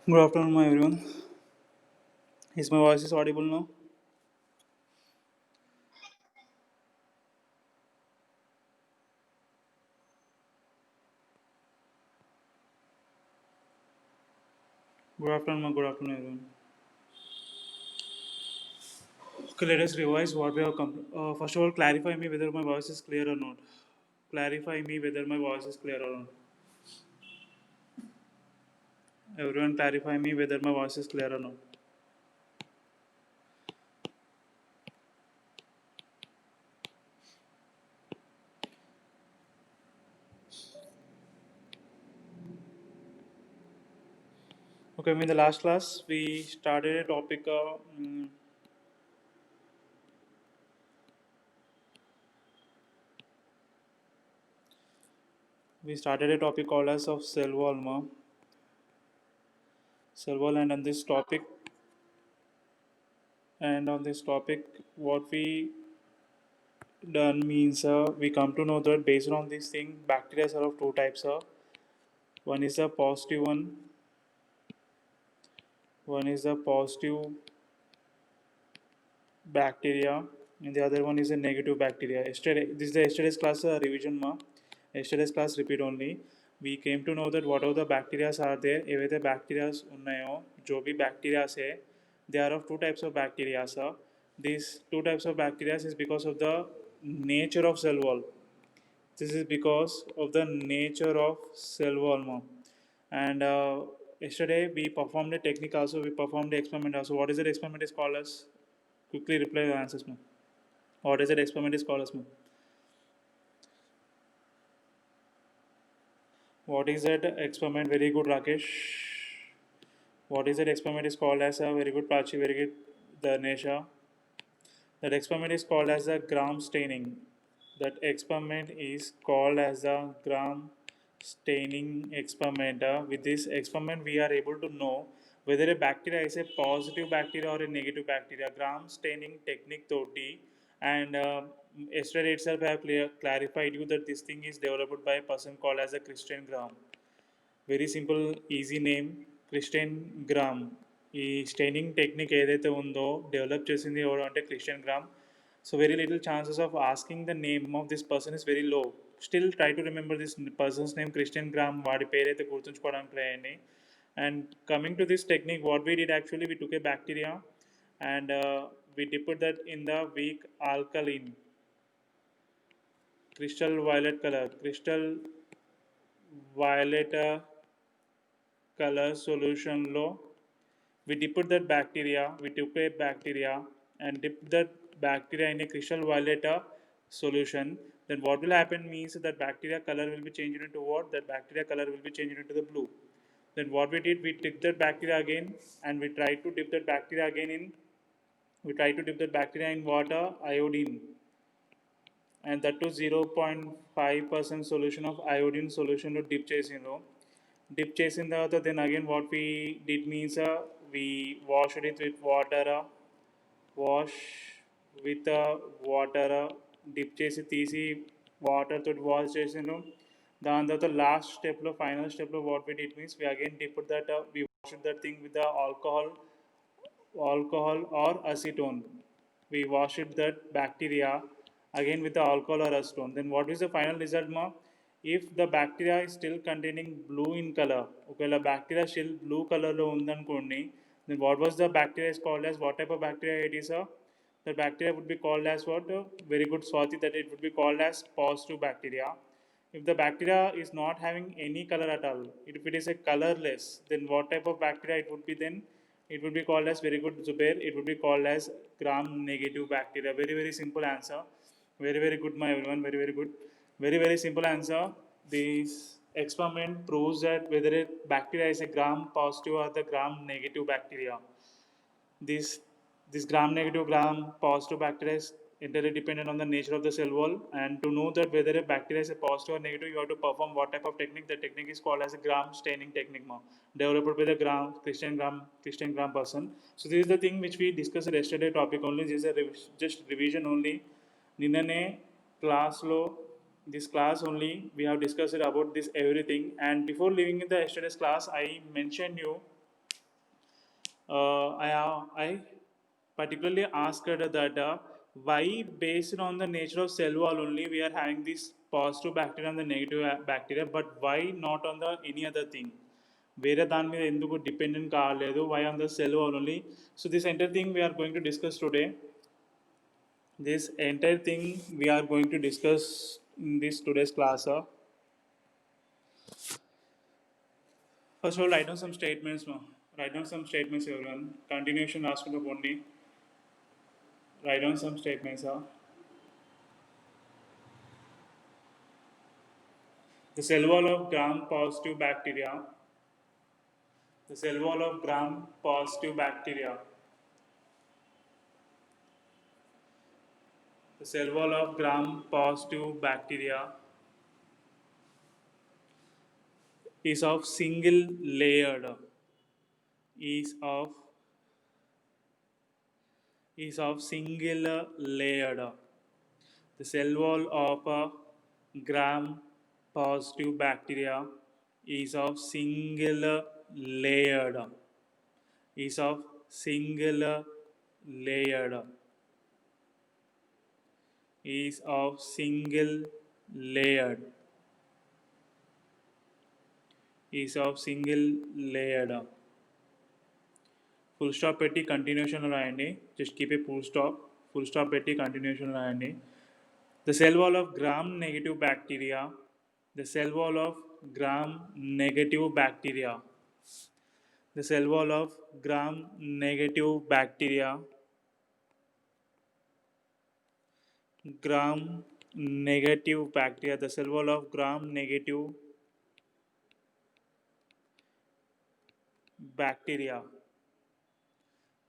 Good afternoon, my everyone. Is my voice is audible now? Good afternoon, everyone. Okay, let us revise what we have come. First of all, clarify me whether my voice is clear or not. Clarify me whether my voice is clear or not. Everyone, clarify me whether my voice is clear or not. Okay, in the last class we started a topic. We started a topic called as of cell wall, cell wall, and on this topic, what we done means we come to know that based on this thing, bacteria are of two types. One is a positive one is a positive bacteria, and the other one is a negative bacteria. Yesterday, this is the yesterday's class revision ma. Yesterday's class repeat only. We came to know that whatever the bacteria are there, ఏవైతే bacterias ఉన్నాయో, जो भी bacteria है, they are of two types of bacteria. These two types of bacteria is because of the nature of cell wall. This is because of the nature of cell wall, ma'am. And yesterday we performed a technique also. We performed the experiment also. What is that experiment is called as? Quickly reply your answers, ma'am. What is that experiment is called as, ma'am? What is that experiment? Very good, Rakesh. What is that experiment is called as? A very good, Prachi. Very good, Danesha. That experiment is called as the gram staining. That experiment is called as the gram staining experiment. With this experiment, we are able to know whether a bacteria is a positive bacteria or a negative bacteria. Gram staining technique toti, and yesterday itself I have clarified you that this thing is developed by a person called as a Christian Gram. Very simple easy name Christian gram. ఈ staining technique ఏదైతే ఉందో develop చేసింది ఎవరు అంటే Christian gram. So very little chances of asking the name of this person is very low. Still try to remember this persons name Christian gram. వాడి పేరైతే గుర్తుంచుకోవడానికి try అయ్యండి. And coming to this technique, what we did actually we took A bacteria and we dipped that in the weak alkaline crystal violet color, crystal violet color solution low. We dipped that bacteria, we took a bacteria and dipped that bacteria in a crystal violet solution. Then what will happen means that bacteria color will be changed into what? That bacteria color will be changed into the blue. Then what we did, we dipped that bacteria again and we tried to dip that bacteria again in, we tried to dip that bacteria in water, iodine, and that to 0.5% solution of iodine solution to dip చేసిండ్రు. Dip చేసిన తర్వాత then again what we did means we washed it with water, wash with water, dip చేసి తీసి water తోటి wash చేసిండ్రు. దాని తర్వాత last స్టెప్లో ఫైనల్ స్టెప్లో what we did means we again dipped that we washed that thing with the alcohol or acetone. We washed that bacteria again with the alcohol or acetone. Then what is the final result, ma? If the bacteria is still containing blue in color, okay, the bacteria still blue color lo undanukondi, then what was the bacteria is called as? What type of bacteria it is? The bacteria would be called as what? Very good, Swati, that it would be called as positive bacteria. If the bacteria is not having any color at all, if it is a colorless, then what type of bacteria it would be then? It would be called as, very good, Zubair, it would be called as gram negative bacteria. Very, very simple answer. Very, very good, my everyone. Very, very good. Very, very simple answer. This experiment proves that whether a bacteria is a gram positive or the gram negative bacteria. This this gram negative, gram positive bacteria is entirely dependent on the nature of the cell wall. And to know that whether a bacteria is a positive or negative, you have to perform what type of technique? The technique is called as a gram staining technique, developed by the Christian Gram person. So this is the thing which we discussed yesterday topic only. This is a just revision only. నిన్ననే క్లాస్లో this class only we have discussed about this everything. And before leaving in the yesterday's class, I mentioned you I particularly asked that why, based on the nature of cell wall only, we are having this positive bacteria and the negative bacteria, but why not on the any other thing? వేరే దాని మీద ఎందుకు dependent కాలేదు, why on the cell wall only? So this entire thing we're going to discuss today. This entire thing we are going to discuss in this today's class. First of all, write down some statements. No? Write down some statements, everyone. Continuation ask the only. Write down some statements. The cell wall of gram positive bacteria. The cell wall of gram positive bacteria. The cell wall of gram positive bacteria is of single layered. Is of single layered. The cell wall of a gram positive bacteria is of single layered. Is of single layered. Is of single layered. Is of single layered. Full stop పెట్టి continuation రాయండి. Just keep a full stop. Full stop పెట్టి continuation రాయండి. The cell wall of gram negative bacteria. The cell wall of gram negative bacteria. The cell wall of gram negative bacteria. Gram negative bacteria. The cell wall of gram negative bacteria.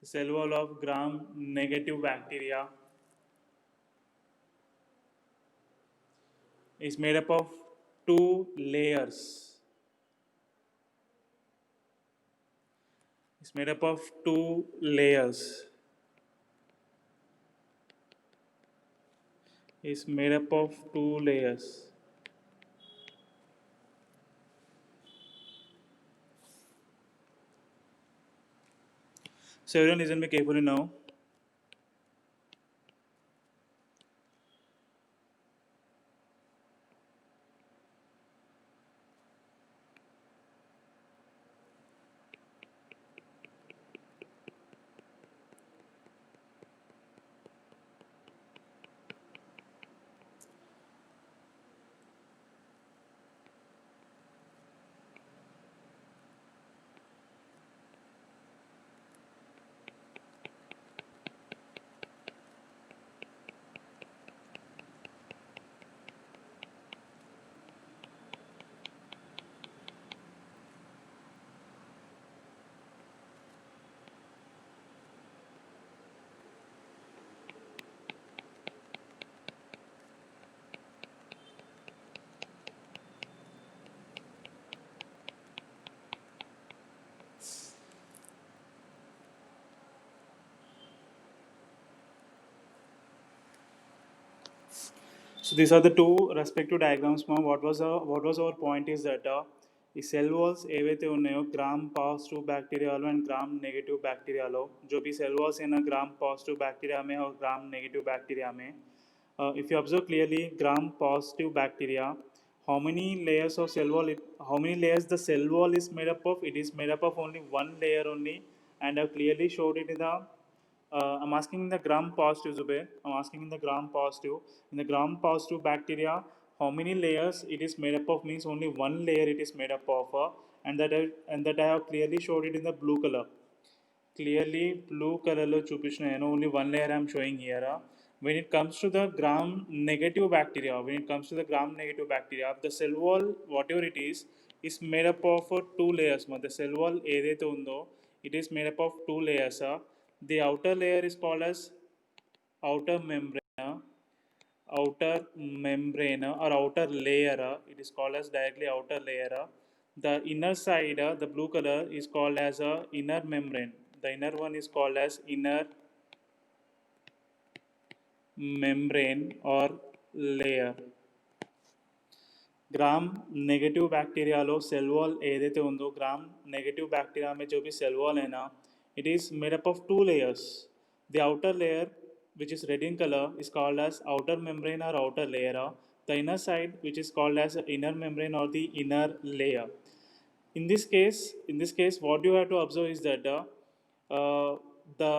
The cell wall of gram negative bacteria is made up of two layers. It's made up of two layers. It's made up of two layers. So everyone listen me carefully now. So these are the two respective diagrams. What was our point is that ఈ cell walls ఏవైతే ఉన్నాయో gram positive बैक्टीरियालो and gram negative बैक्टीरियालो, जो भी cell walls है ना gram positive bacteria में और ग्राम नेगेटिव बैक्टीरिया में, if you observe clearly gram positive bacteria, how many layers of cell wall how many layers the cell wall is made up of? It is made up of only one layer only, and I've clearly showed it in the I'm asking in the gram positive, Zubair. I'm asking in the gram positive. In the gram positive bacteria, how many layers it is made up of? Means only one layer it is made up of, and that I have clearly showed it in the blue color. Clearly blue color lo chupishna, only one layer I'm showing here. When it comes to the gram negative bacteria, the cell wall, whatever it is made up of two layers. The cell wall edaithe undo, it is made up of two layers. The outer layer is called as outer membrane. Outer membrane or outer layer, it is called as directly outer layer. The inner side, the blue color, is called as a inner membrane. The inner one is called as inner membrane or layer. Gram negative bacteria लो cell wall ఏదైతే ఉందో gram negative bacteria में जो भी cell wall है ना, It is made up of two layers. The outer layer, which is red in color, is called as outer membrane or outer layer. The inner side, which is called as inner membrane or the inner layer. In this case, what you have to observe is that the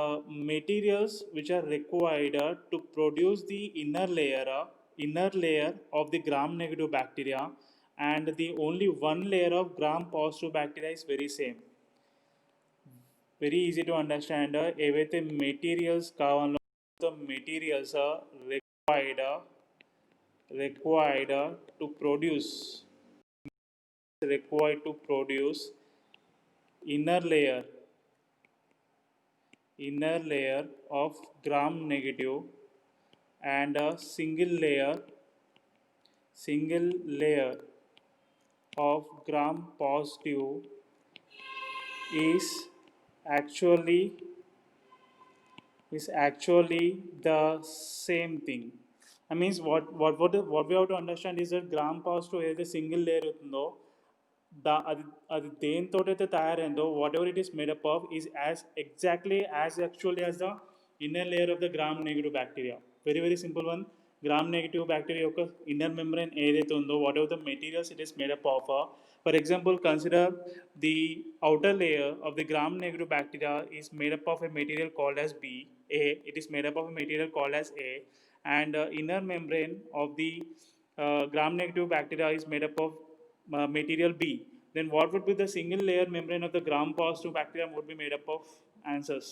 materials which are required to produce the inner layer of the gram-negative bacteria, and the only one layer of gram-positive bacteria is very same. Very easy to understand. ఏవైతే materials కావాలో the materials are required to produce required to produce inner layer inner layer of gram negative, and a single layer of gram positive is actually the same thing. I means what we have to understand is that gram positive ఏదైతే single layer అవుతుందో అది దేనితోటైతే తయారైందో whatever it is made up of is as exactly as actually as the inner layer of the gram negative bacteria. Very very simple one. Gram negative bacteria యొక్క inner membrane ఏదైతే ఉందో whatever the materials it is made up of. For example, consider the outer layer of the gram negative bacteria is made up of a material called as B. It is made up of a material called as A, and inner membrane of the gram negative bacteria is made up of material B. Then what would be the single layer membrane of the gram positive bacteria would be made up of? Answers.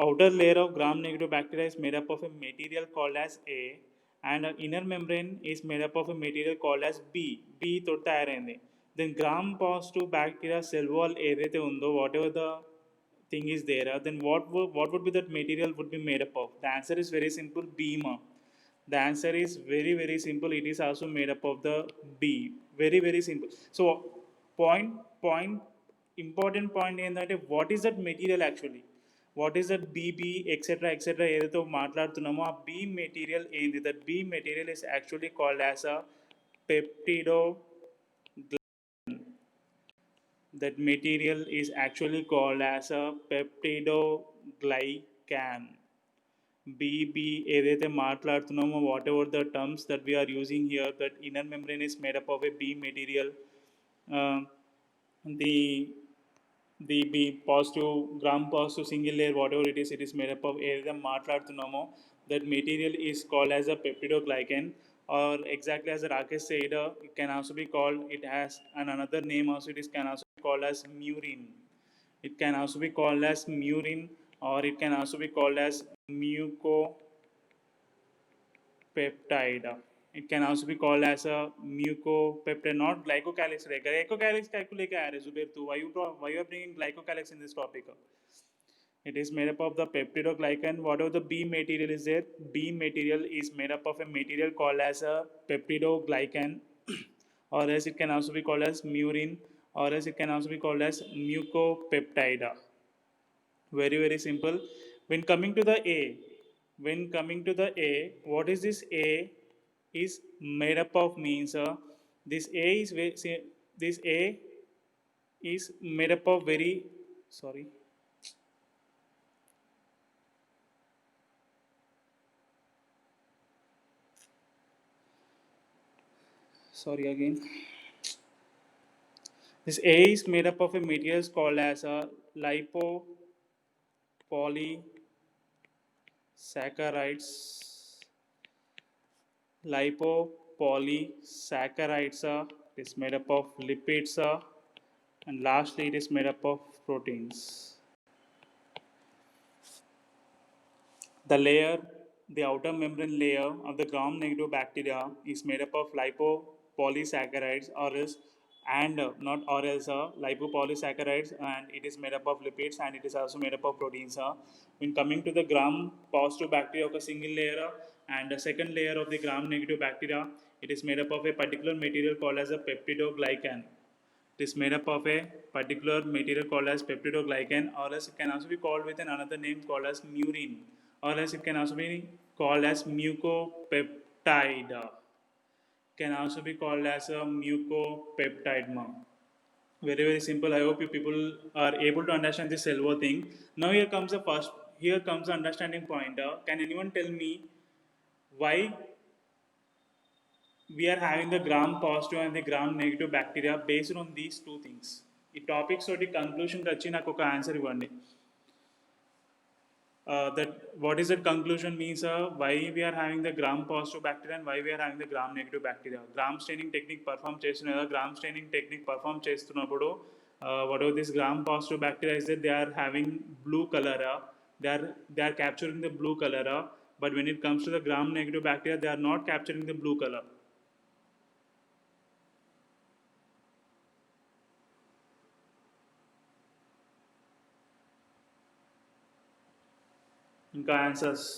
Outer layer of gram negative bacteria is made up of a material called as A, and inner membrane is made up of a material called as B. B to tayarindi. Then gram positive bacteria cell wall ఏదైతే ఉందో whatever the thing is there, then what would be that material would be made up of? The answer is very simple, B. The answer is very very simple. It is also made up of the B. Very very simple. So point important point ఏంటంటే what is that material actually? What is that BB etc ఏదైతే మాట్లాడుతున్నామో ఆ B material ఏంది? That B material is actually called as a peptido. That material is actually called as a peptidoglycan. BB ఏదైతే మాట్లాడుతున్నామో what ever the terms that we are using here, that inner membrane is made up of a B material. The B positive, gram positive single layer, whatever it is made up of ఏదైతే మాట్లాడుతున్నామో that material is called as a peptidoglycan, or exactly as Rakesh said, it can also be called, it has another name also, can also be called as murin. It can also be called as murin, or it can also be called as mucopeptide. It can also be called as a mucopeptide, not glycocalyx. Glycocalyx calculate Zubair too. Why you are bringing glycocalyx in this topic? It is made up of the peptidoglycan. Whatever the B material is there, B material is made up of a material called as a peptidoglycan, or else it can also be called as murin, or else it can also be called as mucopeptide. Very very simple. When coming to the A, what is this A is made up of? Means this A is made up of very sorry again. This A is made up of a materials called as a lipopolysaccharides. Lipopolysaccharides is made up of lipids, and lastly it is made up of proteins. The outer membrane layer of the gram-negative bacteria is made up of lipopolysaccharides, lipopolysaccharides, and it is made up of lipids, and it is also made up of proteins. When coming to the gram-positive bacteria of a single layer and the second layer of the gram-negative bacteria, it is made up of a particular material called as a peptidoglycan. It is made up of a particular material called as peptidoglycan, or else it can also be called with another name called as murin, or else it can also be called as mucopeptide. Can also be called as a mucopeptide. Very, very simple. I hope you people are able to understand this silver thing. Now here comes the first, here comes the understanding point. Can anyone tell me why we are having the gram positive and the gram negative bacteria based on these two things? ఈ topics తోటి కన్క్లూషన్కి వచ్చి నాకు ఒక answer ఇవ్వండి. That what is that conclusion means, why we are having the gram positive bacteria and why we are having the gram negative bacteria. Gram staining technique perform చేస్తున్న gram staining technique perform చేస్తున్నప్పుడు whatever this gram positive bacteria is that they are having blue color, they are capturing the blue color, but when it comes to the gram negative bacteria they are not capturing the blue color. ఇంకా answers?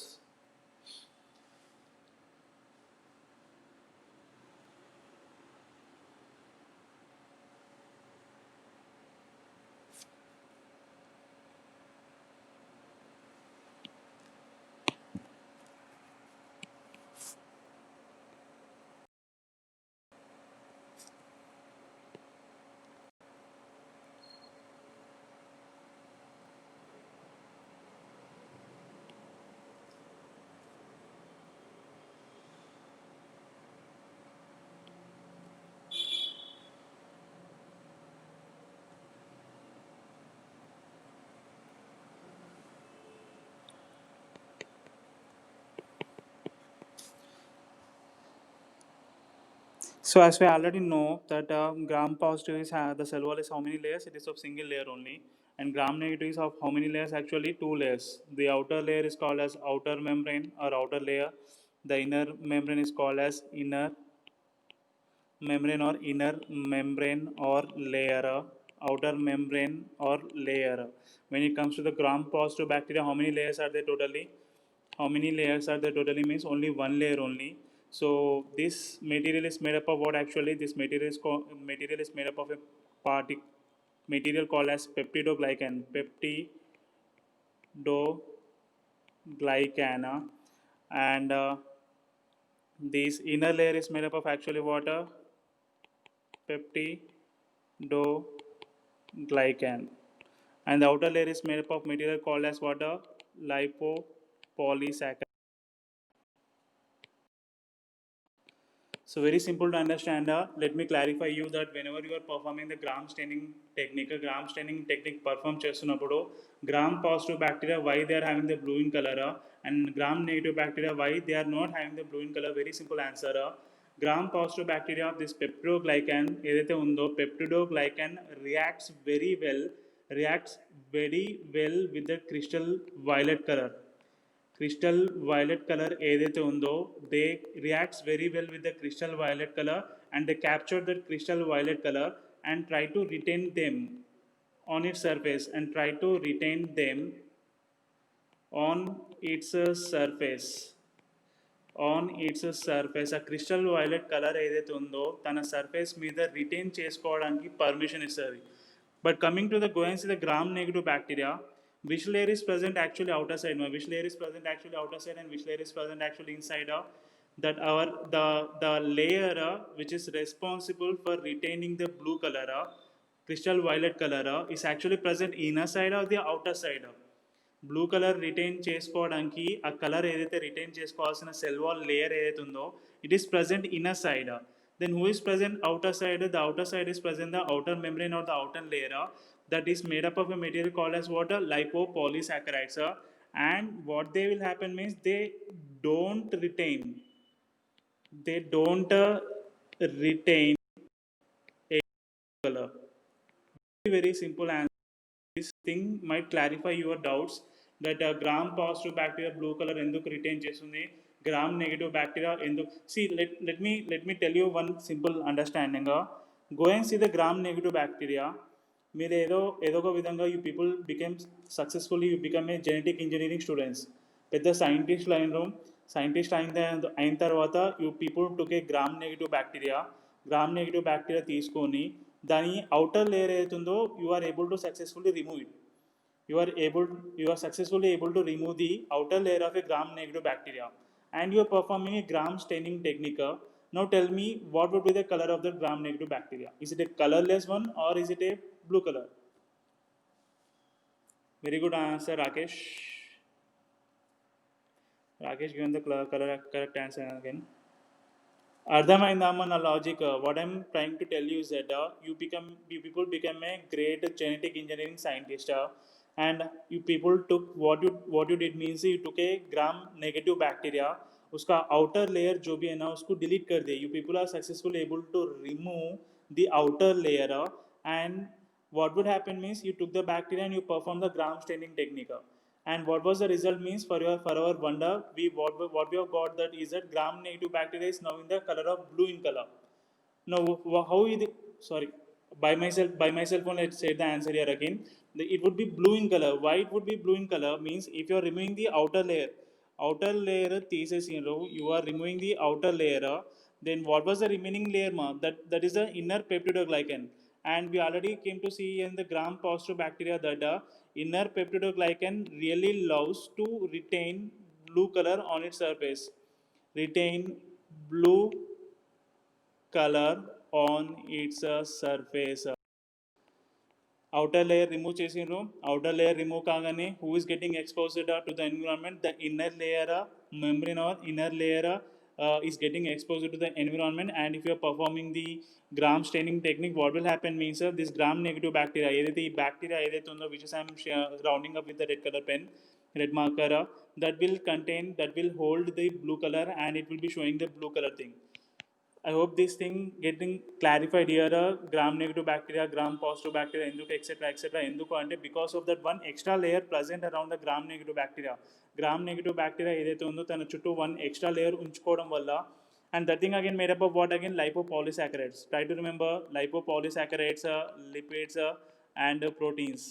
So as we already know that gram positive is the cell wall is how many layers? It is of single layer only, and gram negative is of how many layers? Actually, two layers. The outer layer is called as outer membrane or outer layer. The inner membrane is called as inner membrane or inner membrane or layer. Outer membrane or layer. When it comes to the gram positive bacteria, how many layers are there totally? How many layers are there totally means only one layer only. So this material is made up of what? Actually this material is made up of a material called as peptidoglycan. Peptidoglycan, and this inner layer is made up of actually water, peptidoglycan, and the outer layer is made up of material called as water, lipopolysaccharide. So very simple to understand. Let me clarify you that whenever you are performing the gram staining technique, a gram staining technique perform చేస్తున్నప్పుడు gram positive bacteria why they are having the blue in color, and gram negative bacteria why they are not having the blue in color. Very simple answer. Gram positive bacteria of this peptidoglycan ఏదైతే ఉందో peptidoglycan reacts very well with the crystal violet color. Crystal violet color ఏదైతే ఉందో they reacts very well with the crystal violet color, and they capture that crystal violet color and try to retain them on its surface and try to retain them on its surface. On its surface ఆ crystal violet colour ఏదైతే ఉందో తన surface మీద retain చేసుకోవడానికి permission ఇస్తుంది. But coming to the గోయిన్స్ the gram negative bacteria, which layer is present actually outer side? No, which layer is present actually outer side and which layer is present actually inside? That our the layer which is responsible for retaining the blue color, crystal violet color, is actually present inner side or the outer side? Blue colour retain చేసుకోవడానికి ఆ colour ఏదైతే retain చేసుకోవాల్సిన cell wall layer ఏదైతే ఉందో it is present inner side. Then who is present outer side? The outer side is present the outer membrane or the outer layer that is made up of a material called as what? Lipopolysaccharides. And what they will happen means don't retain they don't retain a color. Very, very simple answer. This thing might clarify your doubts that gram positive bacteria blue color ఎందుకు retain చేస్తుంది, gram negative bacteria ఎందుకు. See, let me tell you one simple understanding. Go and see the gram negative bacteria. మీరు ఏదో ఒక విధంగా you people become successfully you become a genetic engineering students, పెద్ద సైంటిస్టులు అయినరు. సైంటిస్ట్ అయిన తర్వాత you people took a gram negative bacteria తీసుకొని దాని అవుటర్ లేయర్ అవుతుందో you are able to successfully remove it. You are successfully able to remove the outer layer of a gram negative bacteria, and you are performing a gram staining technique. Now tell me what would be the color of the gram negative bacteria. Is it a colorless one or is it a blue color? Very good answer, Rakesh. Rakesh given the correct answer again. అర్థమైందమ్మా నా logic what I'm trying to tell you is that you people become a great genetic engineering scientist and you people took what you did means you took a gram negative bacteria उसका outer layer जो भी है ना उसको delete कर दिए. You people are successfully able to remove the outer layer and what would happen means you took the bacteria and you perform the gram staining technique. And what was the result means for our wonder we what we have got that is that gram negative bacteria is now in the color of blue in color. Now how is it, sorry, by myself only let's say the answer here again. It would be blue in color. Why it would be blue in color means if you are removing the outer layer thesis, you are removing the outer layer, then what was the remaining layer ma? That is the inner peptidoglycan. And we already came to see in the gram positive bacteria that inner peptidoglycan really loves to retain blue color on its surface. Retain blue color on its surface. Outer layer remove చేసిండ్రు. Outer layer remove కాగానే who is getting exposed to the environment, the inner layer membrane or inner layer is getting exposed to the environment. And if you are performing the gram staining technique, what will happen means this gram negative bacteria ఏదైతే ఈ bacteria ఏదైతే ఉందో which is I am rounding up with the red color pen, red marker, that will hold the blue color and it will be showing the blue color thing. I hope this thing getting clarified here. Gram negative bacteria, gram positive bacteria, enduku etc. Enduku ante because of that one extra layer present around the gram negative bacteria. Gram negative bacteria ఏదైతే ఉందో తన చుట్టూ one extra layer ఉంచుకోవడం వల్ల, and that thing again made up of what again, lipopolysaccharides. Try to remember lipopolysaccharides, lipids, and proteins.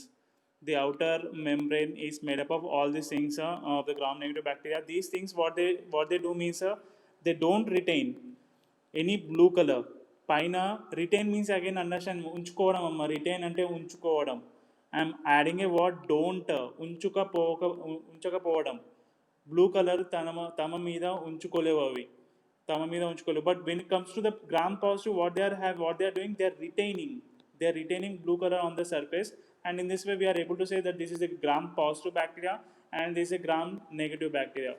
The outer membrane is made up of all these things of the gram negative bacteria. These things what they do means they don't retain any blue colour పైన. Retain means again understand ఉంచుకోవడం అమ్మ. Retain అంటే ఉంచుకోవడం. I'm adding a word don't. ఉంచకపోవడం. Blue colour తమ మీద ఉంచుకోలేవు అవి. తమ మీద ఉంచుకోలేవు. But when it comes to the gram positive what they are doing, they are retaining blue colour on the surface. And in this way we are able to say that this is a gram positive bacteria and this is a gram negative bacteria.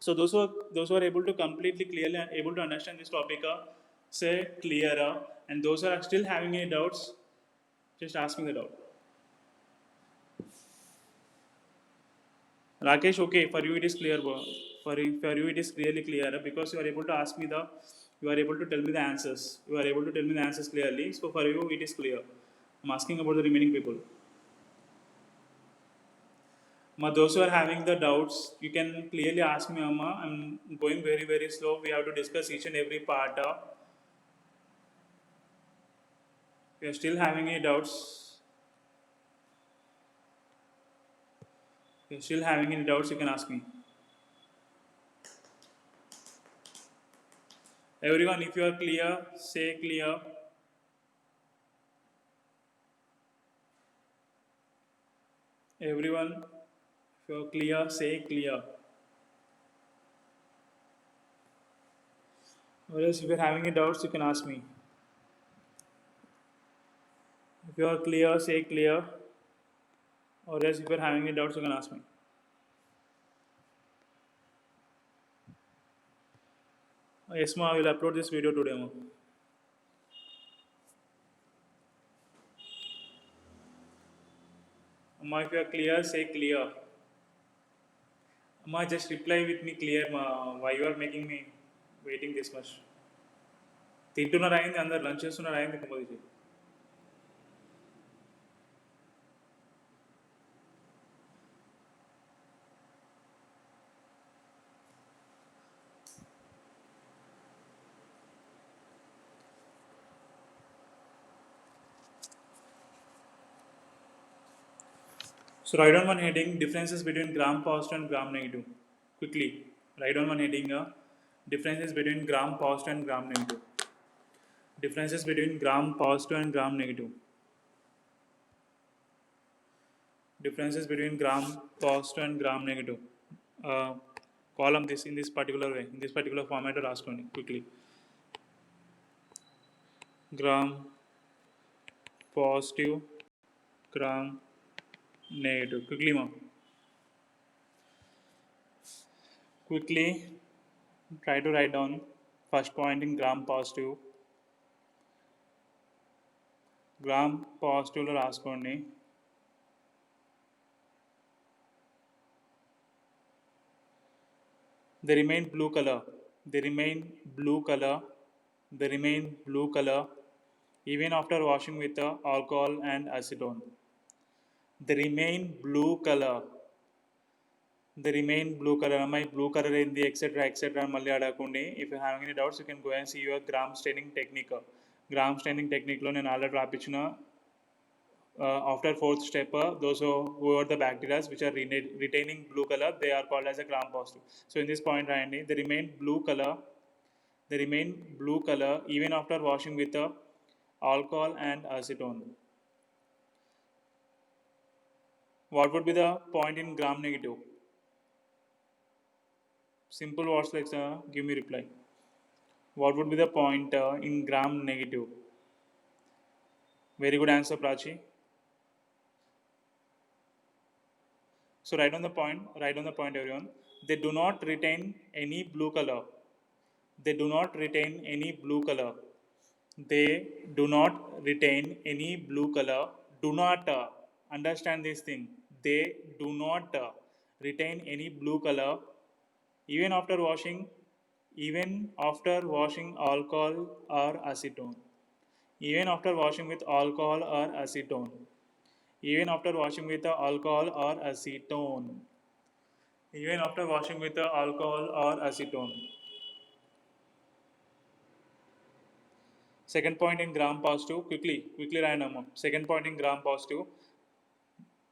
So those who are able to completely clearly able to understand this topic say clearer, and those who are still having any doubts, just ask me the doubt. Rakesh, okay, for you it is clear, bro. For you it is clearly clear because you are able to ask me you are able to tell me the answers. You are able to tell me the answers clearly. So for you it is clear. I'm asking about the remaining people. Those who are having the doubts, you can clearly ask me, Amma. I'm going very, very slow. We have to discuss each and every part. If you are still having any doubts, you can ask me. Everyone, if you are clear, say clear. Everyone, if you are clear, say clear. Or else, if you are having any doubts, you can ask me. If you are clear, say clear. Or else, if you are having any doubts, you can ask me. Yes, ma, I will upload this video today, ma. Amma, if you are clear, say clear. Amma, just reply with me clear, ma. Why you are making me waiting this much? తింటున్నారు అయింది, అందరు lunch చేస్తున్నారు అయింది compulsory. So write down one heading, differences between gram positive and gram negative. Quickly, write down one heading, differences between gram positive and gram negative. Differences between gram positive and gram negative. Differences between gram positive and gram negative. Column this in this particular way, in this particular format, or ask only quickly. gram positive, gram negative. Quickly, ma. Quickly try to write down first point in gram positive. Gram పాజిటివ్లో రాసుకోండి. They remain blue color. They remain blue color. They remain blue color even after washing with alcohol and acetone. They remain blue color. They remain blue color. My blue color in the etc. మళ్ళీ అడగండి. If you have any doubts, you can go and see your gram staining technique. Gram staining technique లో నేను already రాపించిన after fourth step, those who are the bacteria which are retaining blue color, they are called as a gram positive. So in this point, they remain blue color. They remain blue color even after washing with alcohol and acetone. What would be the point in gram negative? Simple words like give me reply. What would be the point in gram negative? Very good answer, Prachi. So write on the point, everyone. They do not retain any blue color. They do not retain any blue color. They do not retain any blue color. Do not understand this thing. They do not retain any blue color even after washing alcohol or acetone. Even after washing with alcohol or acetone. Even after washing with alcohol or acetone. Even after washing with alcohol or acetone. Second point in gram positive, quickly random. Second point in gram positive,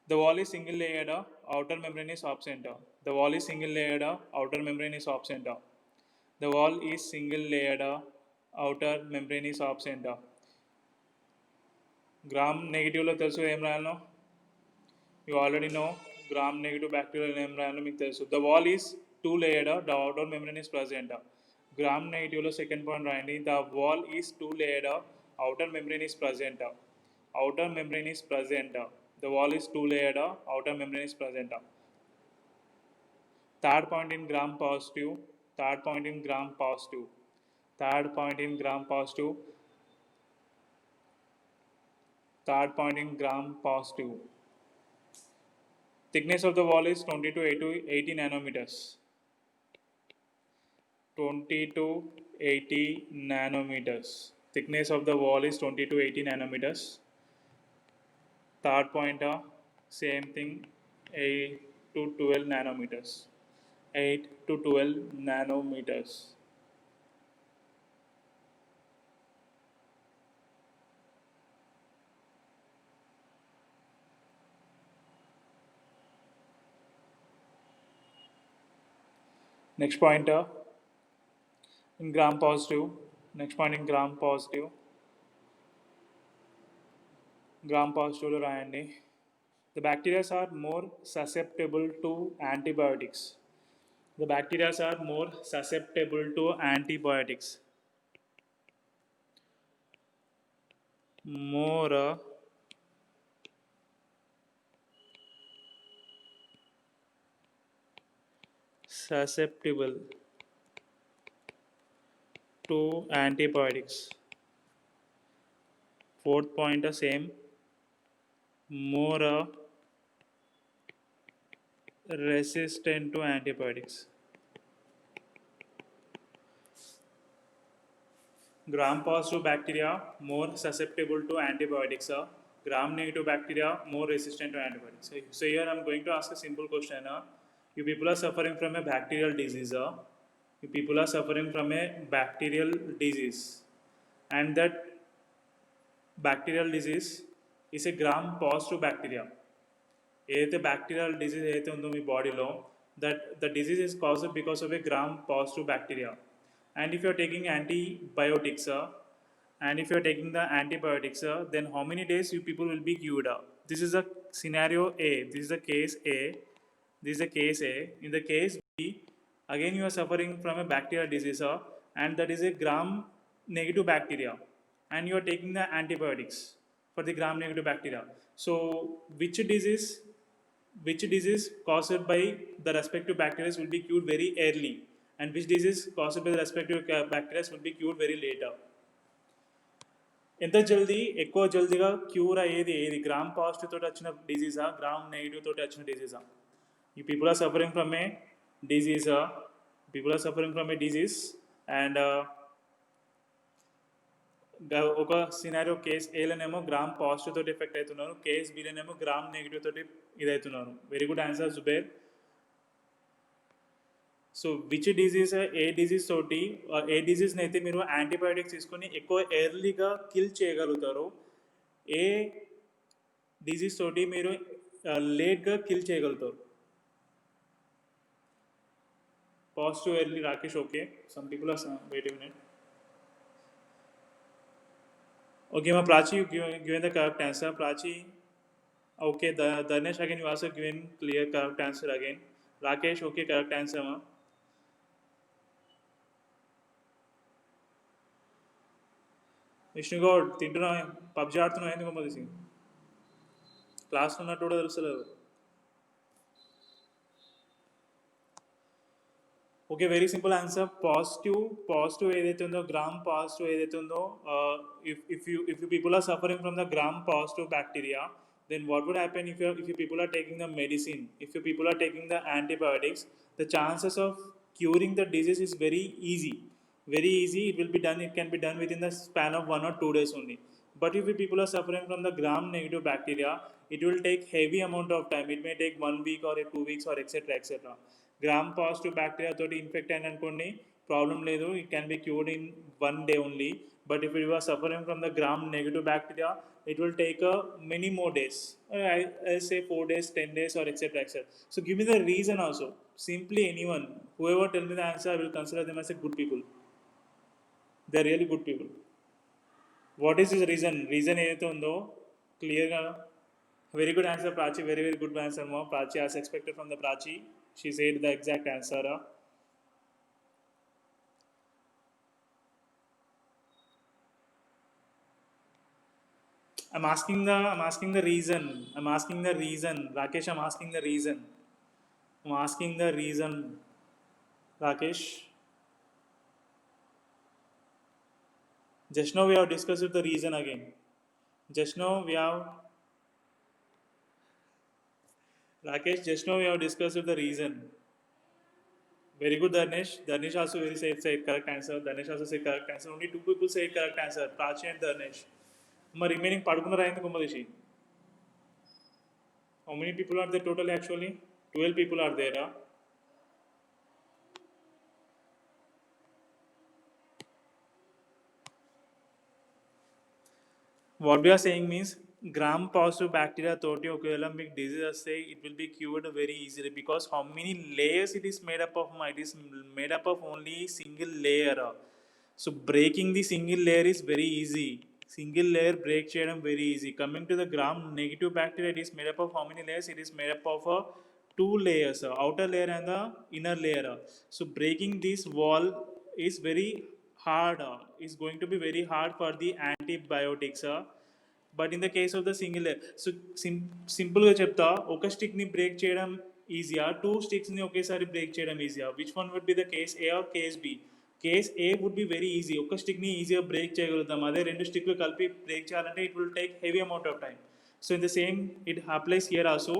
the wall is single layered, outer membrane is absent. The wall is single layered, outer membrane is absent. The wall is single layered, outer membrane is absent. Gram negative lo telusu em rayalno, you already know gram negative bacterial em rayalno meeku telusu. The wall is two layered, the outer membrane is present. Gram negative lo second point rayandi, the wall is two layered, outer membrane is present. Outer membrane is present. The wall is two layered, outer membrane is present. Third point in gram positive. Third point in gram positive. Third point in gram positive. Third point in gram positive. Thickness of the wall is 20 to 80 nanometers. 20 to 80 nanometers. Thickness of the wall is 20 to 80 nanometers. Third point, same thing, 8 to 12 nanometers. 8 to 12 nanometers. Next point in gram positive. Next point in gram positive. Gram positive lo rayandi. The bacteria are more susceptible to antibiotics. The bacteria are more susceptible to antibiotics. More susceptible to antibiotics. Fourth point, same, more resistant to antibiotics. Gram positive bacteria more susceptible to antibiotics. Gram negative bacteria more resistant to antibiotics. So here I'm going to ask a simple question. You people are suffering from a bacterial disease. You people are suffering from a bacterial disease, and that bacterial disease is a gram positive bacteria. ఏదైతే bacterial disease ఏదైతే ఉందో మీ బాడీలో, that the disease is caused because of A gram positive bacteria. And if you are taking antibiotics, then how many days you people will be cured? This is a scenario A. This is the case A. This is the case A. In the case B, again you are suffering from a bacterial disease, and that is a gram negative bacteria. and you are taking the antibiotics for the gram negative bacteria. So which disease caused by the respective bacteria will be cured very early, and which disease caused by the respective bacteria will be cured very later. ఎంత జల్దీ ఎక్కువ జల్దీగా cure అయ్యేది ఏది, gram positive తోటి వచ్చిన డిజీజా, gram negative తోటి వచ్చిన డిజీజా? ఈ people are suffering from a disease, people are suffering from a disease, and ఒక సినారియో కేస్ ఏలోనేమో గ్రామ్ పాజిటివ్ తోటి ఎఫెక్ట్ అవుతున్నారు, కేస్ బీలోనేమో గ్రామ్ నెగిటివ్ తోటి ఇదవుతున్నారు. Very good answer Zubair. So which disease, A disease తోటి, ఏ డిజీజ్ని అయితే మీరు యాంటీబయాటిక్స్ తీసుకొని ఎక్కువ ఎర్లీగా కిల్ చేయగలుగుతారో, ఏ డిజీజ్ తోటి మీరు లేట్గా కిల్ చేయగలుగుతారు? Positive early Rakesh, okay. Some people are wait a minute. Okay, ma Prachi, you given the correct answer. Prachi, okay. Dhanesh, again you also given clear correct answer again. Rakesh, okay, correct answer, ma. Vishnu God, తింటున్నా PUBG ఆడుతున్నావు ఎందుకు తెలిసి క్లాస్లో ఉన్నట్టు కూడా తెలుసలేదు. Okay, very simple answer. Positive ఏదైతే ఉందో, గ్రామ్ పాజిటివ్ ఏదైతే ఉందో, if you people are suffering from the gram positive bacteria, then what would happen if you people are taking the medicine, if you people are taking the antibiotics, the chances of curing the disease is very easy. Very easy, it will be done, it can be done within the span of 1 or 2 days only. But if you people are suffering from the gram negative bacteria, it will take heavy amount of time. It may take 1 week or 2 weeks or etc etc. Gram positive bacteria తోటి infect అయిన అనుకోండి, problem లేదు, it can be cured in 1 day only. But if you are suffering from the gram negative bacteria, it will take many more days. I say 4 days, 10 days, or etc etc. So give me the reason also. Simply anyone, whoever tell me the answer, I will consider them as a good people. They are really good people. What is his reason? Reason ఏదైతే ఉందో క్లియర్గా. Very good answer Prachi, very very good answer మా Prachi, as expected from the Prachi. She said the exact answer. I'm asking the reason. Rakesh, I'm asking the reason. Rakesh. Just now we have discussed the reason again. Rakesh, just now we have discussed the reason. Very good, Dhanesh. Dhanesh also said correct answer. Dhanesh also said correct answer. Only 2 people said correct answer, Prachi and Dhanesh. My remaining padukunnara enduku Kumadishi. How many people are there total actually? 12 people are there. What we are saying means gram positive bacteria toti okela మీకు disease వస్తే it will be cured very easily, because how many layers it is made up of? It is made up of only single layer. So breaking the single layer is very easy. Single layer break చేయడం very easy. Coming to the gram negative bacteria, it is made up of how many layers? It is made up of 2 layers, outer layer and the inner layer. So breaking this wall is very hard, is going to be very hard for the antibiotics. But in the case of the single layer, so సింపుల్గా చెప్తా, ఒక స్టిక్ని break చేయడం ఈజీయా, 2 స్టిక్స్ని ఒకేసారి break చేయడం ఈజీయా? Which one would be the case, A or case B? Case A would be very easy, ఒక స్టిక్ని ఈజీగా బ్రేక్ చేయగలుగుతాం. అదే 2 స్టిక్లు కలిపి బ్రేక్ చేయాలంటే it will take heavy amount of time. So in the same, it applies here also.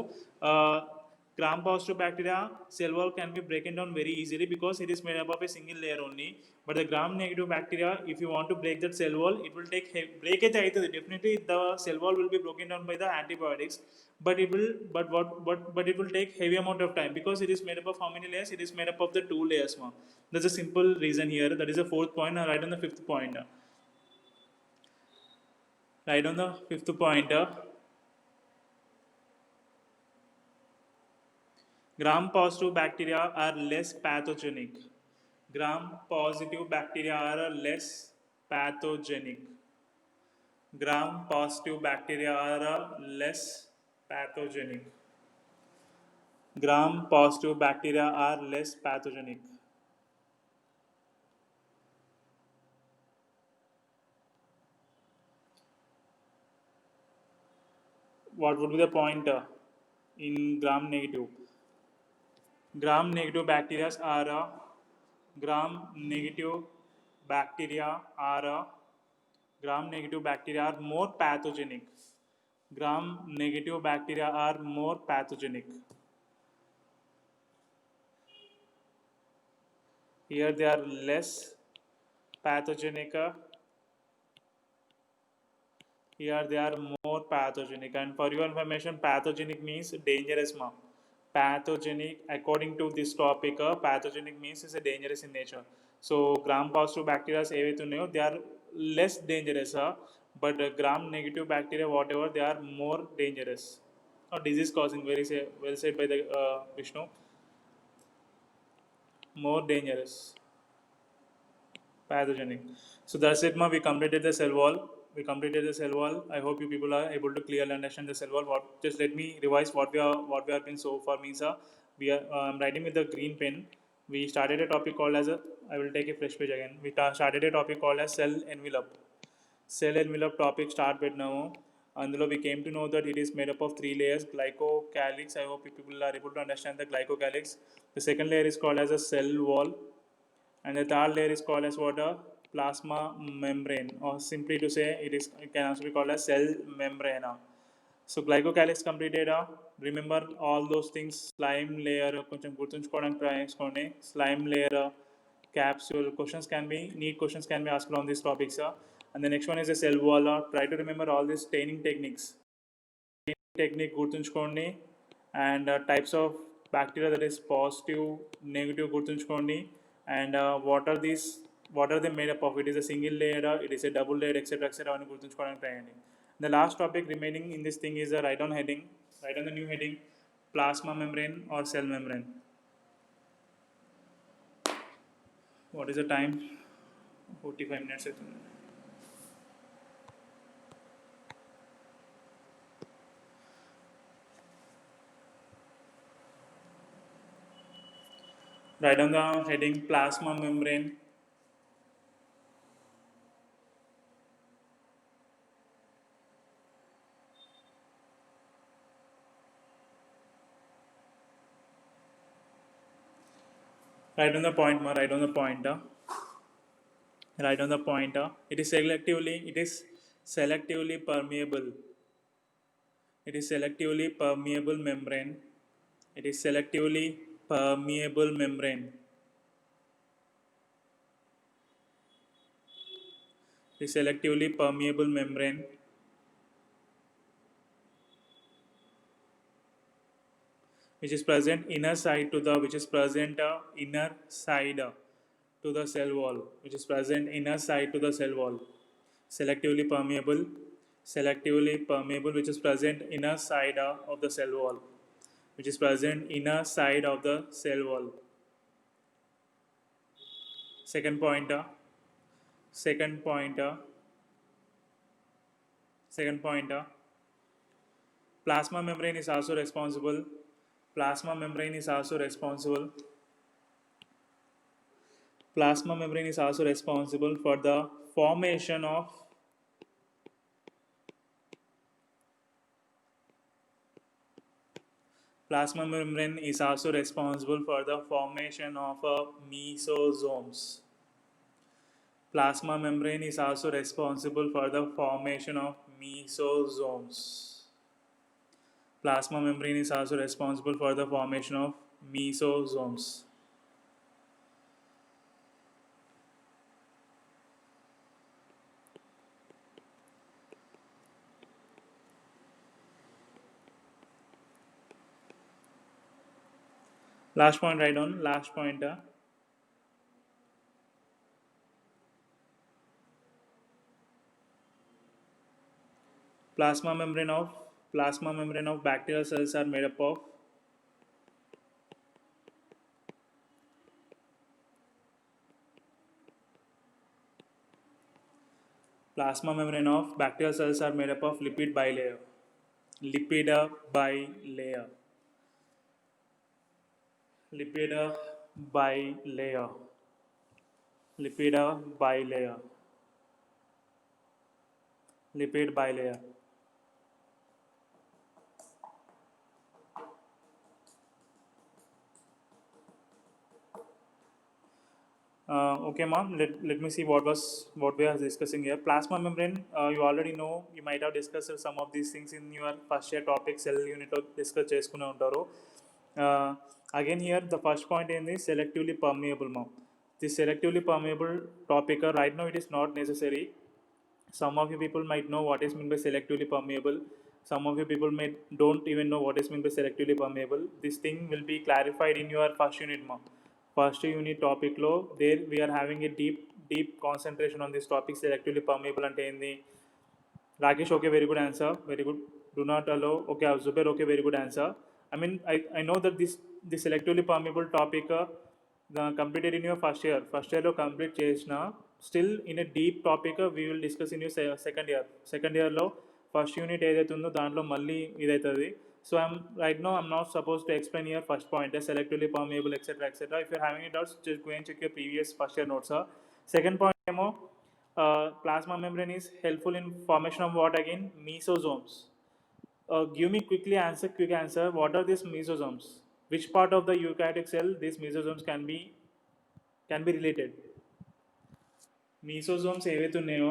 Gram positive bacteria cell wall can be broken down very easily because it is made up of a single layer only. But the gram negative bacteria, if you want to break that cell wall, it will take breakage aitadi. Definitely the cell wall will be broken down by the antibiotics, but it will but it will take heavy amount of time because it is made up of how many layers? It is made up of the 2 layers. That's a simple reason here. That is the 4th point. Now write on the 5th point. Write on the 5th point. Gram positive bacteria are less pathogenic. Gram positive bacteria are less pathogenic. Gram positive bacteria are less pathogenic. Gram positive bacteria are less pathogenic. what would be the point in gram negative? Gram negative bacteria are gram negative bacteria are gram negative bacteria are more pathogenic. Gram negative bacteria are more pathogenic. Here they are less pathogenic. Here they are more pathogenic. And for your information, pathogenic means dangerous. Pathogenic, according to this topic, pathogenic means is a dangerous in nature. So gram positive bacteria ఏవైతే ఉన్నాయో they are less dangerous, but gram negative bacteria whatever they are more dangerous or disease causing. Very say, well said by the Vishnu. More dangerous. Pathogenic. So that's it, ma. We completed the cell wall. We completed the cell wall. I hope you people are able to clearly understand the cell wall. Just let me revise what we have been so far means. We are I'm writing with the green pen. We started a topic called as a. I will take a fresh page again. We started a topic called as cell envelope. Cell envelope topic start with now. అందులో we came to know that it is made up of three layers: glycocalyx. I hope you people are able to understand the glycocalyx. The second layer is called as a cell wall, and the third layer is called as what? A plasma membrane, or simply to say it can also be called as cell membrane. So glycocalyx completed. Remember all those things. Slime layer కొంచెం గుర్తుంచుకోవడానికి try చేసుకోండి. Slime layer, capsule. Questions can be asked on these topics. And the next one is a cell wall. Try to remember all these staining techniques. Technique గుర్తుంచుకోండి. And types of bacteria, that is positive, negative గుర్తుంచుకోండి. And what are they made up of? It is a single layer, it is a double layer, etc. అని గుర్తుంచుకోవడానికి try చేయండి. The last topic remaining in this thing is a write on the new heading: plasma membrane or cell membrane. What is the time? 45 minutes. Write on the heading plasma membrane. Write on the point, write on the pointer. Write on the pointer. It is selectively permeable. It is selectively permeable membrane. It is selectively permeable membrane. It is selectively permeable membrane. Which is present inner side to the inner side to the cell wall. Which is present inner side to the cell wall. Selectively permeable, which is present inner side of the cell wall. Which is present inner side of the cell wall. Second pointer. Plasma membrane is also responsible. Plasma membrane is also responsible for the formation of Plasma membrane is also responsible for the formation of mesosomes. Plasma membrane is also responsible for the formation of mesosomes. Plasma membrane is also responsible for the formation of mesosomes. Last point, write down. Last pointer. Plasma membrane of bacterial cells are made up of lipid bilayer. Lipid bilayer. Okay, ma'am. Let me see what we are discussing here. Plasma membrane. You already know. You might have discussed some of these things in your first year topic. Cell unit discuss చేసుకునే ఉంటారు. Uh, Again here the first point in this selectively permeable, ma'am. This selectively permeable topic right now it is not necessary. Some of you people might know what is meant by selectively permeable. Some of you people may don't even know what is meant by selectively permeable. This thing will be clarified in your first unit, ma. First unit topic lo there we are having a deep concentration on this topic selectively permeable ante endi. Rakesh, okay, very good answer, very good. Do not allow, okay, Zubair, okay, very good answer. I mean, I know that this selectively permeable topic completed in your first year lo complete chesna. Still in a deep topic we will discuss in your second year lo first unit ఏదైతే ఉందో దాంట్లో మళ్ళీ ఇదవుతుంది. So I'm not supposed to explain here first point selectively permeable etc. If you're having any doubts just go and check your previous first year notes. Second point demo, plasma membrane is helpful in formation of what again? Mesosomes. Give me quick answer. What are these mesosomes? Which part of the eukaryotic cell these mesosomes can be related? Mesosomes ఏవైతే ఉన్నాయో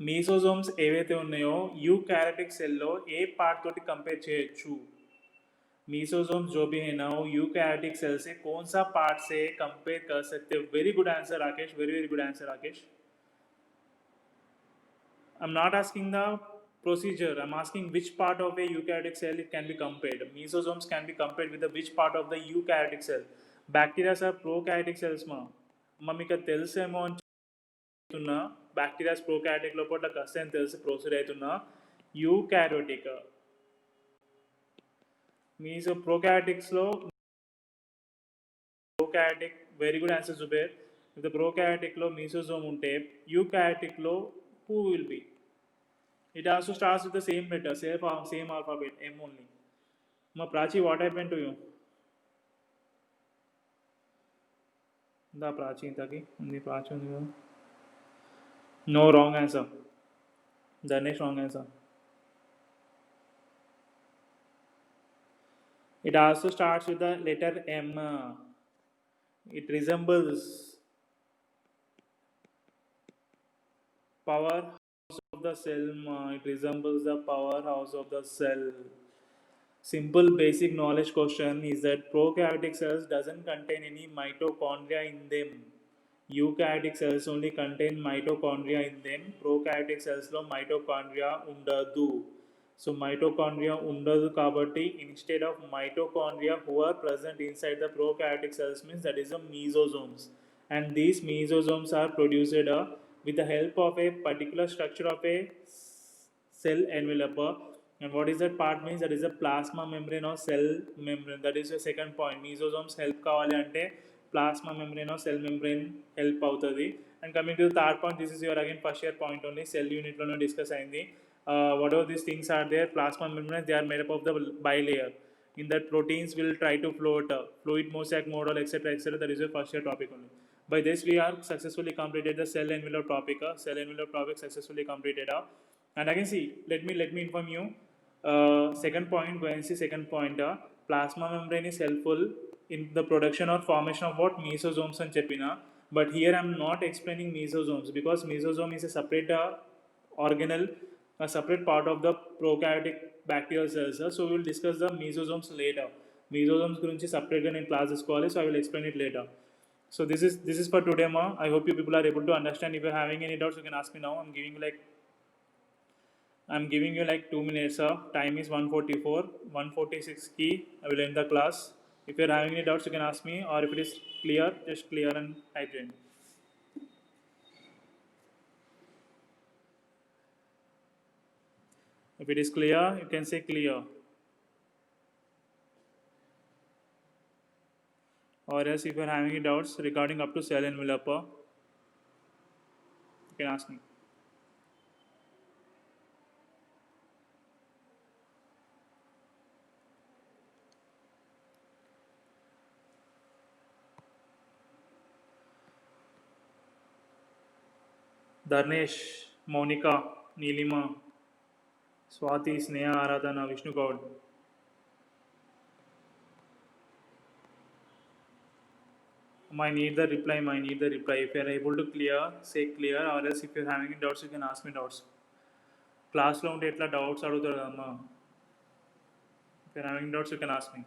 mesosomes ఏవైతే ఉన్నాయో eukaryotic సెల్లో ఏ part तोटी compare చేయొచ్చు? मीसोजोम्स जो भी है ना वो यूकैरियोटिक सेल से कौन सा पार्ट से कंपेयर कर सकते हो? Very good answer Rakesh, very very good answer Rakesh. I'm not asking the procedure. I'm asking which part of a eukaryotic cell it can be compared. Mesosomes can be compared with the which part of the eukaryotic cell. Bacteria are prokaryotic cells ma. మీకు తెలుసేమో అని చెప్తున్నా. Bacteria prokaryotic లోపల కస్తే అని తెలిసి proceed అవుతున్నా. Eukaryotic meso ప్రోకారియోటిక్స్లో prokaryotic very good answer Zubair. If the prokaryotic లో మీసోజోమ్ ఉంటే eukaryotic లో who will be? It also starts with the same letter, same alphabet, M only. Ma Prachi, what happened to you? Da Prachi intaki, undi Prachi undi kada. No, wrong answer. Dhanesh, wrong answer. It also starts with the letter M. It resembles powerhouse of the cell. It resembles the powerhouse of the cell. Simple basic knowledge question is that prokaryotic cells doesn't contain any mitochondria in them. Eukaryotic cells only contain mitochondria in them. Prokaryotic cells lo mitochondria undadu. So mitochondria undadu kabatti instead of mitochondria who are present inside the prokaryotic cells means that is the mesosomes. And these mesosomes are produced with the help of a particular structure of a cell envelope. And what is that part means? That is a plasma membrane or cell membrane. That is your second point. Mesosomes help kavali ante plasma membrane or cell membrane help avutadi. And coming to the third point, this is your again first year point only. Cell unit lo discuss ayindi. Whatever these things are there, plasma membranes they are made up of the bilayer. In that proteins will try to float, fluid mosaic model, etc. That is your first year topic only. By this we are successfully completed the cell envelope topic. Cell envelope topic successfully completed. And again see, let me inform you. Second point, go and see second point. Plasma membrane is helpful in the production or formation of what? Mesosomes and chepina. But here I am not explaining mesosomes because mesosome is a separate organelle, a separate part of the prokaryotic bacterial cells. So we will discuss the mesosomes later. Mesosomes గురించి separate గా నేను class తీసుకోవాలి. So I will explain it later. So this is for today, ma. I hope you people are able to understand. If you're having any doubts, you can ask me now. I'm giving you like 2 minutes. Time is 1:44, 1:46 key. I will end the class. If you're having any doubts, you can ask me, or if it is clear, just clear and type in. If it is clear, you can say clear. Or else, if you're having any doubts regarding up to cell envelope, you can ask me. Dharnesh, Monica, Neelima, Swati, Sneha, Aradhana, Vishnu Gaud. I need the reply. I need the reply. If you are able to clear, say clear, or else if you're having doubts, you can ask me doubts. క్లాస్లో ఉంటే ఎట్లా doubts అడుగుతాడు కదమ్మా. If you're having doubts, you can ask me.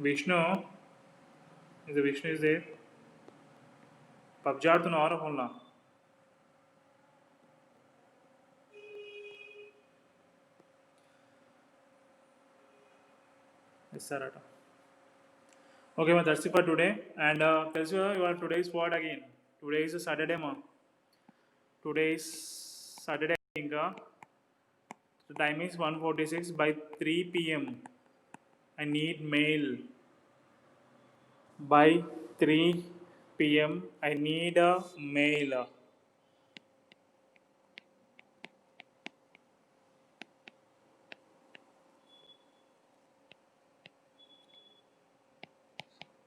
Vishnu, Vishnu is there? PUBG ఆడుతున్నావారా ఫోన్లో? ఇస్తారట. Okay, ma, that's it for today. And tells you your today's what again? Today is a Saturday, ma. Today is Saturday. Inka. The time is 1:46 by 3 p.m. I need mail by 3 p.m. I need a mail.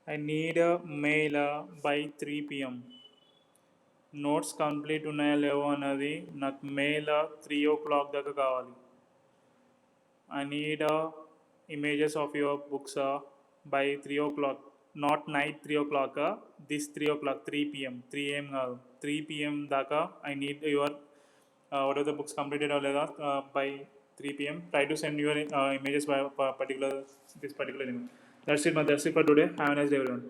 I need a mail by 3 p.m. Notes complete ఉన్నాయా లేవో అన్నది నాకు mail 3 o'clock దాకా కావాలి. I need images of your books by 3 o'clock, not night 3 o'clock, this 3 o'clock, 3 p.m. 3 a.m. కాదు, 3 p.m. దాకా I need your whatever the books completed or లేదా by 3 p.m. Try to send your images by this particular email. That's it for today. Have a nice day everyone.